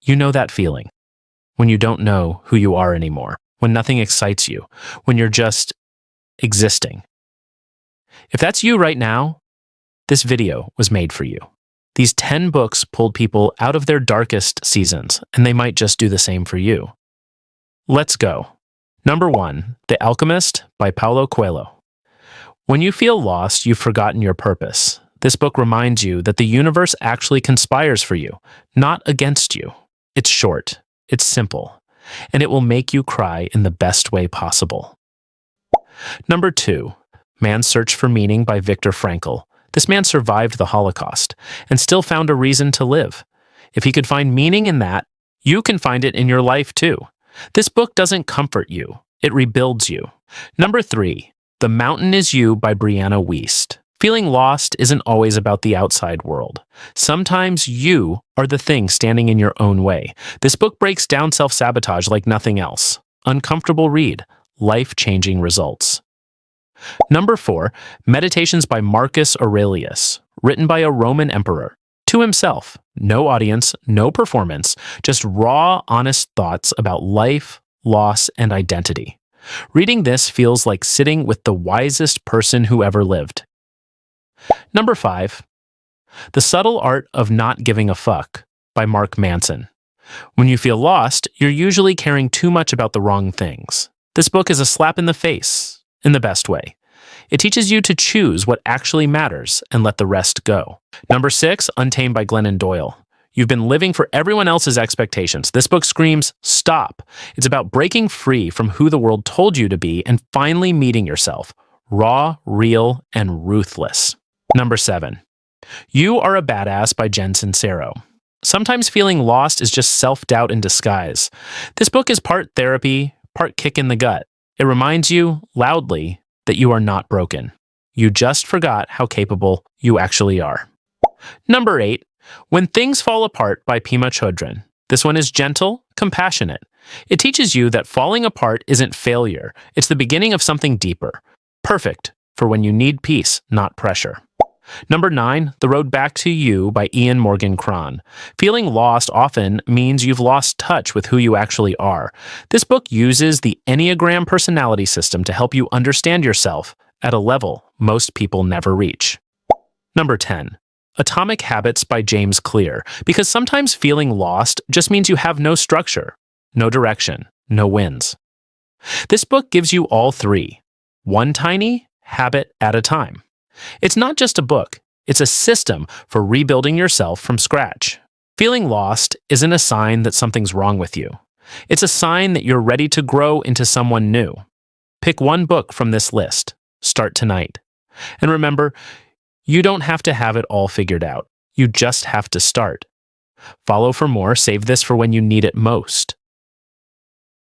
You know that feeling when you don't know who you are anymore, when nothing excites you, when you're just existing. If that's you right now, this video was made for you. These 10 books pulled people out of their darkest seasons, and they might just do the same for you. Let's go. Number 1, The Alchemist by Paulo Coelho. When you feel lost, you've forgotten your purpose. This book reminds you that the universe actually conspires for you, not against you. It's short, it's simple, and it will make you cry in the best way possible. Number 2, Man's Search for Meaning by Viktor Frankl. This man survived the Holocaust and still found a reason to live. If he could find meaning in that, you can find it in your life too. This book doesn't comfort you, it rebuilds you. Number 3, The Mountain Is You by Brianna Wiest. Feeling lost isn't always about the outside world. Sometimes you are the thing standing in your own way. This book breaks down self-sabotage like nothing else. Uncomfortable read, life-changing results. Number 4, Meditations by Marcus Aurelius, written by a Roman emperor. To himself, no audience, no performance, just raw, honest thoughts about life, loss, and identity. Reading this feels like sitting with the wisest person who ever lived. Number 5, The Subtle Art of Not Giving a Fuck by Mark Manson. When you feel lost, you're usually caring too much about the wrong things. This book is a slap in the face, in the best way. It teaches you to choose what actually matters and let the rest go. Number 6, Untamed by Glennon Doyle. You've been living for everyone else's expectations. This book screams, stop. It's about breaking free from who the world told you to be and finally meeting yourself. Raw, real, and ruthless. Number 7, You Are a Badass by Sincero. Sometimes feeling lost is just self-doubt in disguise. This book is part therapy, part kick in the gut. It reminds you, loudly, that you are not broken. You just forgot how capable you actually are. Number 8, When Things Fall Apart by Pema Chödrön. This one is gentle, compassionate. It teaches you that falling apart isn't failure. It's the beginning of something deeper. Perfect for when you need peace, not pressure. Number 9, The Road Back to You by Ian Morgan Cron. Feeling lost often means you've lost touch with who you actually are. This book uses the Enneagram personality system to help you understand yourself at a level most people never reach. Number 10, Atomic Habits by James Clear. Because sometimes feeling lost just means you have no structure, no direction, no wins. This book gives you all three, one tiny habit at a time. It's not just a book, it's a system for rebuilding yourself from scratch. Feeling lost isn't a sign that something's wrong with you. It's a sign that you're ready to grow into someone new. Pick one book from this list. Start tonight. And remember, you don't have to have it all figured out. You just have to start. Follow for more. Save this for when you need it most.